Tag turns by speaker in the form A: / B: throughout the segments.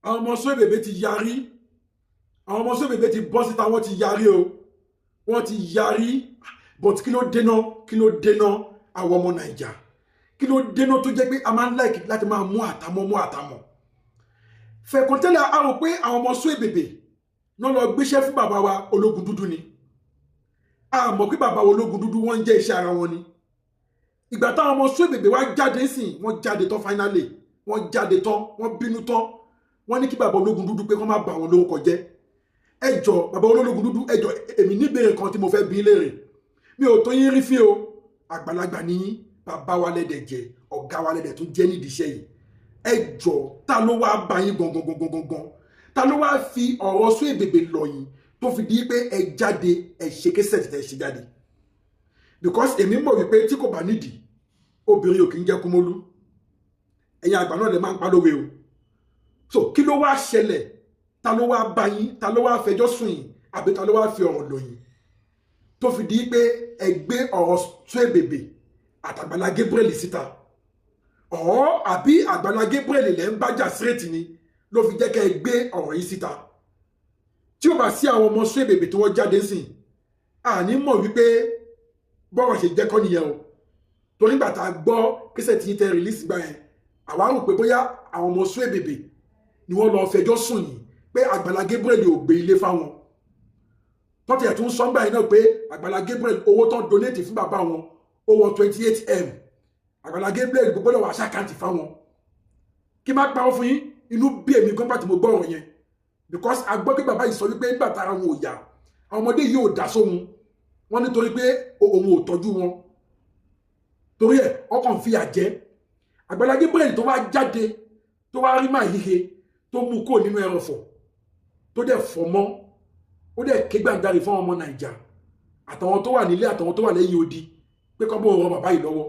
A: àwọn ọmọ sọ bèbè ti yarí àwọn ọmọ sọ bèbè ti bọ́ síta wọ́n ti yarí o wọ́n ti yarí but kí ló dènà àwọn ọmọ Naija kí ló dènà tó jẹ́ pé a máa ń like láti máa mú àtàmọ́ fẹ̀kùn tẹ́lẹ̀ a rò pé àwọn ọmọ sọ bèbè náà lọ gbéṣẹ́ fún bàbá wa ológun dúdú ni a mọ̀ pé bàbá ológun dúdú wọ́n ń jẹ́ iṣẹ́ ara wọn ni ìgbà táwọn ọmọ sọ bèbè wá jáde sìn wọ́n jáde tán finally wọ́n jáde tán wọ́n bínú tán wọ́n ní kí bàbá ológun dúdú pé kó má bà wọn lórúkọ jẹ́ ẹ jọ̀ọ́ bàbá ológun dúdú ẹ jọ̀ọ́ èmi ní ìbéèrè kan tí mo fẹ́ bi léèrè mi ò tó yín rí fí o àgbàlagbà ní bàbá wa lẹ́dẹ̀ jẹ́ ọ̀gá wa lẹ́dẹ̀ tó jẹ́ nídìí iṣẹ́ yìí ẹ jọ̀ọ́ ta ló wá bá yín gangan ta ló wá fi ọ̀rọ̀ sọ èbèbè lọ yín tó fi di pé ẹ jáde ẹ ṣe késẹ̀ tẹ̀ ṣe jáde because èmi mọ̀ wípé tí kò bá nídìí obìnrin ò kì í jẹ́ kúmólú ẹ̀yin àgbà náà lè máa ń pa lówe o so kí ló wá ṣẹlẹ̀ ta ló wá bá yín ta ló wá fẹjọ́ sùn yín àbí ta ló wá fi ọ̀rọ̀ lọ yín tó fi di pé ẹ gbé ọ̀rọ̀ sọ èbèbè àtàgbàlá Gabriel síta àbí àgbàlá Gabriel lẹ́ ń bájà straight ni ló fi jẹ́ kẹ́ ẹ gbé ọ̀rọ̀ yìí síta tí ó bá sí àwọn ọmọ sọ èbèbè tí wọ́n jáde sìn àní mọ̀ wípé bọ́rọ̀ ṣe jẹ́ kọ́ nìyẹn o torí nígbà tá a gbọ́ kíṣẹ́ tí tẹ release gbà yẹn àwa rò pé bóyá àwọn ọmọ sọ èbèbè ni wọ́n lọ fẹjọ́ sùn yìí pé àgbàlá Gabriel ò gbé ilé fáwọn tọ́tí ẹ̀ tún sọ́ngbà yìí náà pé àgbàlá Gabriel owó tán donate fún bàbá wọn ó wọ 28M àgbàlá Gabriel gbọ́dọ̀ wà ṣàkáǹtì fáwọn kí má pa ọ́ fún yín inú bí èmi gan bá ti mo gbọ́ ọ̀rọ̀ yẹn because a gbọ́ pé bàbá yìí sọ wípé nígbà tára wọn ò yá àwọn ọmọdé yìí ò dá sóhun wọ́n nítorí pé òun ò tọ́jú wọn torí ẹ̀ ọkàn fìyà jẹ àgbàlá Gabriel tó wá jáde tó wá rí máa yíhe tó mú kó nínú ẹrọ̀fọ̀ tó dẹ̀ fọ́ mọ́ ó dẹ̀ ké gbàǹjarè fún ọmọ Naija àtàwọn tó wà nílé àtàwọn tó wà lẹ́yìn odi pé kọ́ bó ràn bàbá yìí lọ́wọ́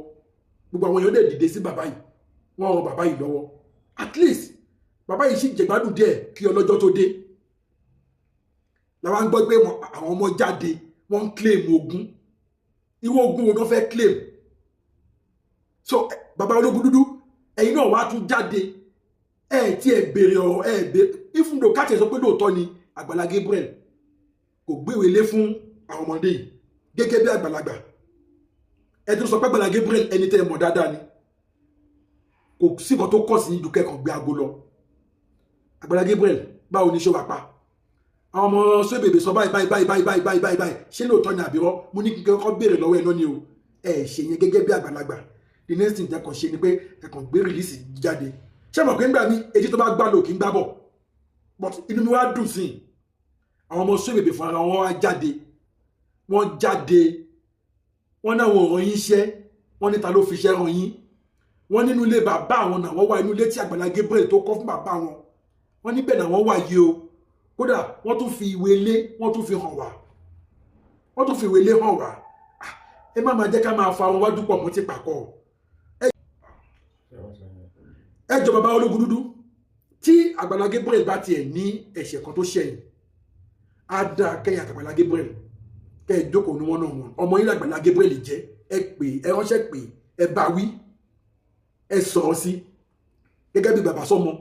A: gbogbo àwọn èèyàn dẹ̀ dìde sí bàbá yìí wọ́n ràn bàbá yìí lọ́wọ́ at least bàbá yìí sì jẹ̀gbádùn díẹ̀ kí ọlọ́jọ́ tó dé làwọn ń gbọ́ pé àwọn ọmọ jáde wọ́n ń claim ogun irú ogun wo ló fẹ́ claim so bàbá ológun dúdú ẹ̀yin náà wá tún jáde tí ẹ béèrè ọ̀rọ̀ béèrè even though káàtì ẹ̀ sọ pé lóòótọ́ ni àgbàlá Gabriel kò gbéwèé lé fún àwọn ọmọdé yìí gẹ́gẹ́ bí àgbàlagbà ẹ tún sọ pé àgbàlá Gabriel ẹni tẹ́ ẹ mọ̀ dáadáa ni kò sí nǹkan tó kọ̀ sí ìdúkẹ́ kan gbé aago lọ àgbàlá Gabriel báwo ni ṣé wàá pa àwọn ọmọ sọ èbèbè sọ báyìí ṣé lóòótọ́ ni àbírọ́ mo ní kíkẹ́ kọ́ béèrè lọ́wọ́ ẹ náà ni o ṣe yẹn gẹ́gẹ́ bí àgbàlagbà the next thing tẹ́kàn ṣe ni pé tẹ́kàn gbé release jáde ṣé mọ̀ pé ń gbà mí etí tó bá gbá lò kí ń gbá bọ̀ but inú mi wá dùn sí i àwọn ọmọ sọ èbèbè fún ara wọn wá jáde wọ́n náà wọ́n ràn yín iṣẹ́ wọ́n níta ló fi iṣẹ́ ràn yín wọ́n nínú ilé bàbá àwọn náà wọ́n wà inú ilé tí àgbàlá Gabriel tó kọ́ fún bàbá wọn wọ́n níbẹ̀ náà wọ́n wà yìí o kódà wọ́n tún fi ìwé ilé wọ́n tún fi hàn wá ẹ má máa jẹ́ ká máa fa ohun wájú pọ̀ mọ́ ti pàkọ́ ẹ jọ bàbá ológun dúdú tí àgbàlá Gabriel bá tiẹ̀ ní ẹ̀ṣẹ̀ kan tó ṣẹ̀yìn á dáa kẹ́yìn àtàgbàlá Gabriel kẹ́ ẹ jókòó ní wọn náà wọn ọmọ yín àgbàlá Gabriel jẹ́ ẹ pè ẹ ránṣẹ́ pè ẹ bá wí ẹ sọ̀rọ̀ sí gẹ́gẹ́ bí bàbá sọmọ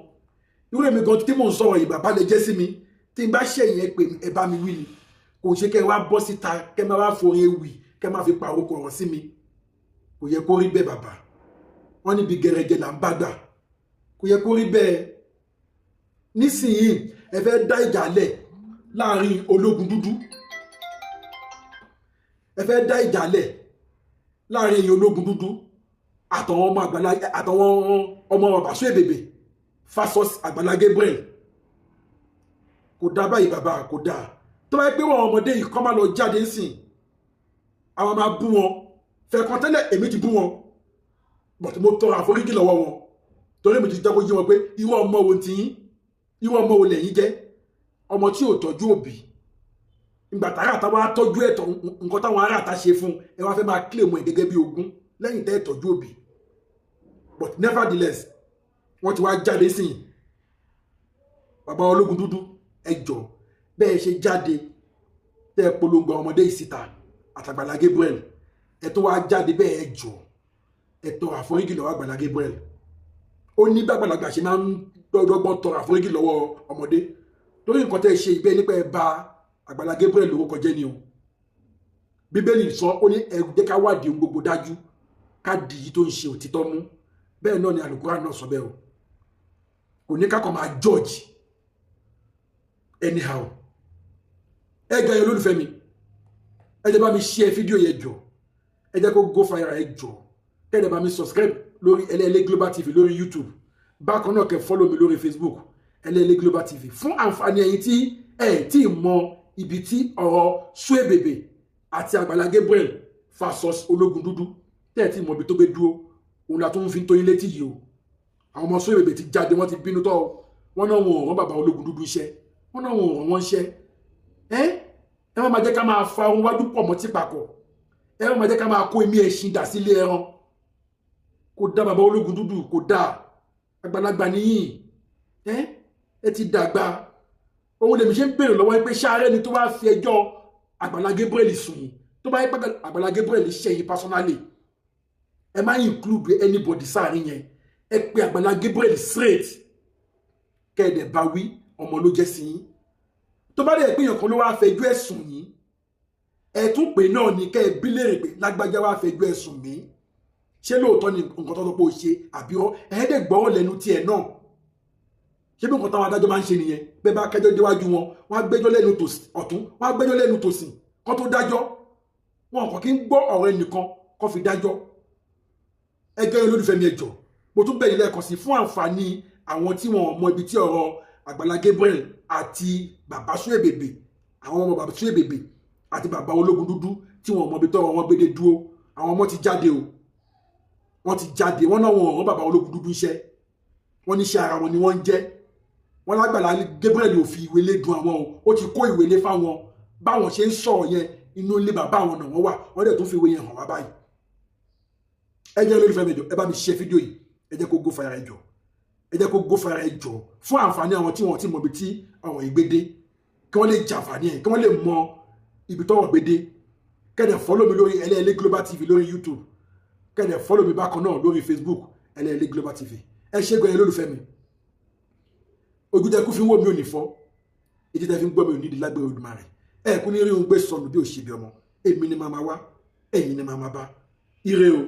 A: irú èmi gan tí mò ń sọ̀rọ̀ yìí bàbá lè jẹ́ sí mi tí n bá ṣẹ̀yìn ẹ pè ẹ bá mi wí ni kò ṣe kẹ́ ẹ wá bọ́ síta kẹ́ ẹ má wá forin ewì kẹ́ ẹ má fi pàrọ̀ kò rọ̀ sí mi kò yẹ kó rí bẹ́ẹ̀ bàbá wọ́n níbi gẹ̀rẹ́gẹ̀ là ń bá gbà kò yẹ kó rí bẹ́ẹ̀ nísìnyí ẹ fẹ́ dá ìjà lẹ̀ láàrin ológun dúdú ẹ fẹ́ dá ìjà lẹ̀ láàrin èyí ológun dúdú àtàwọn ọmọ àgbàlá àtàwọn ọmọ bàbá sọ èbèbè fasos àgbàlá Gabriel kò dá báyìí bàbá kò dá tó bá yẹ pé wọn ọmọdé yìí kọ́ máa lọ jáde ń sìn àwọn máa bú wọn fẹ̀kàn tẹ́lẹ̀ èmi ti bú wọn but mo tọrọ àforíjì lọ́wọ́ wọn torí mi ti jẹ́ kó yé wọn pé irú ọmọ wo ti yín irú ọmọ wo lẹ́yìn jẹ́ ọmọ tí ò tọ́jú òbí ìgbà tára àtàwọn atọ́jú ẹ̀tọ́ nǹkan táwọn ará àta ṣe fún ẹ wá fẹ́ máa claim ẹ̀ gẹ́gẹ́ bí ogún lẹ́yìn tẹ́ tọ́jú òbí but nevertheless wọ́n ti wá jáde sí bàbá ológun dúdú ẹ jọ̀ọ́ bẹ́ẹ̀ ṣe jáde tẹ́ polongo ọmọdé ìsìta àtàgbàlá Gabriel ẹ tó wá jáde bẹ́ẹ̀ ẹ jọ̀ọ́ ẹ tọrọ àforíjì lọ́wọ́ àgbàlá Gabriel ó ní bàgbàlagbà ṣe máa ń dọ́gbọ́n tọrọ àforíjì lọ́wọ́ ọmọdé torí nǹkan tẹ́ ṣe ìbẹ́ nípa ẹ̀ bá Àgbàlá Gabriel lórúkọ jẹ́ ni o Bíbélì sọ ó ní ẹ jẹ́ ká wádìí ohun gbogbo dájú ká di yìí tó ń ṣe òtítọ́ mú bẹ́ẹ̀ náà ni Al-Qur'an náà sọ bẹ́ẹ̀ o kò ní ká kàn máa judge anyhow ẹ jẹ́ olólùfẹ́ mi ẹ jẹ́ bá mi share fídíò yẹn jọ ẹ jẹ́ kó go viral ẹ jọ ẹ jẹ́ bá mi subscribe lórí Elele Global TV lórí YouTube bákan náà kẹ́ follow mi lórí Facebook Elele Global TV fún àǹfààní ẹ̀yin tí ẹ tí mọ ibi tí ọ̀rọ̀ Suebebe àti Àgbàlá Gabriel versus ológun dúdú tẹ́ tí mọ ibi tó gbé dúró òun la tó ń fi tó yín létí yìí o àwọn ọmọ Suebebe ti jáde wọ́n ti bínú tọ́ wọ́n náà wọn ò rán bàbá ológun dúdú iṣẹ́ wọ́n náà wọn ò rán wọn iṣẹ́ ẹ má máa jẹ́ ká máa fa ohun wájú pọ̀ mọ́ tí papọ̀ ẹ má máa jẹ́ ká máa kó èmi ẹṣin dà sílé ẹran kò dá bàbá ológun dúdú kò dá àgbàlagbà nìyí ẹ ti dàgbà òun lèmi ṣe ń béèrè lọ́wọ́ pé ṣáárẹ́ ni tó bá fi ẹjọ́ Àgbàlá Gabriel sùn yìí tó bá yẹ pé Àgbàlá Gabriel ṣe yìí personally ẹ má include anybody sáàrin yẹn ẹ pé Àgbàlá Gabriel straight kẹ́ẹ̀dẹ̀ bá wí ọmọ ló jẹ́ sí yín tó bá dẹ̀ pé èèyàn kan ló wá fẹjọ́ ẹ̀sùn yìí ẹ tún pè náà ní kẹ́ ẹ bí léèrè pé lágbájá wá fẹjọ́ ẹ̀sùn mi ṣé lóòótọ́ ni nǹkan tó lọ́pọ̀ ṣe àbí ẹ̀ẹ́dẹ̀ gbọ́rọ̀ lẹ́nu tiẹ̀ náà ṣé bí nǹkan táwọn adájọ́ máa ń ṣe nìyẹn bẹ́ẹ̀ bá kẹjọ́ déwájú wọn wọ́n á gbẹ́jọ́ lẹ́nu ọ̀tún wọ́n á gbẹ́jọ́ lẹ́nu tòsì kó tó dájọ́ wọn kàn kí ń gbọ́ ọ̀rọ̀ ẹnìkan kó fi dájọ́ ẹgẹ́ olólùfẹ́ mi ẹjọ́ mo tún bẹ̀rẹ̀ lẹ́ẹ̀kan sí fún àǹfààní àwọn tí wọn mọ ibi tí ọ̀rọ̀ Àgbàlá Gabriel àti bàbá Suebebe àwọn ọmọ bàbá Suebebe àti bàbá ológun dúdú tí wọn mọ ibi tọ́rọ̀ wọn gbédé dúró àwọn ọmọ ti jáde o wọ́n ti jáde wọ́n náà wọn rán bàbá ológun dúdú iṣẹ́ wọ́n níṣẹ́ ara wọn ni wọ́n ń jẹ́ wọ́n l'Àgbàlá Gabriel ò fi ìwé lé dùn àwọn o ó ti kó ìwé lé fáwọn báwọn ṣe ń sọ̀rọ̀ yẹn inú ilé bàbá àwọn náà wọ́n wà wọ́n dẹ̀ tún fi ìwé yẹn hàn wá báyìí ẹ jẹ́ olólùfẹ́ mi jọ ẹ bá mi share fídíò yìí ẹ jẹ́ kó go viral ẹ jọ ẹ jẹ́ kó go viral ẹ jọ fún àǹfààní àwọn tí wọ́n ti mọ ibi tí ọ̀rọ̀ ìgbédé kí wọ́n lè jàǹfààní ẹ̀ kí wọ́n lè mọ ibi tọ́rọ̀ gbédé kẹ́dẹ̀ follow mi lórí Elele Global TV lórí YouTube kẹ́dẹ̀ follow mi bákan náà lórí Facebook Elele Global TV ẹ ṣé gan-an olólùfẹ́ mi ojú tẹ kú fi ń wò mí ò ní fọ́ ètí tẹ fi ń gbọ́ mi ò ní di lágbèrè Olódùmarè ẹ kú ní rí ohun gbé sọnù bí ò ṣe bí ọmọ èmi ni màmá wá ẹ̀yin ni màmá bá ire o.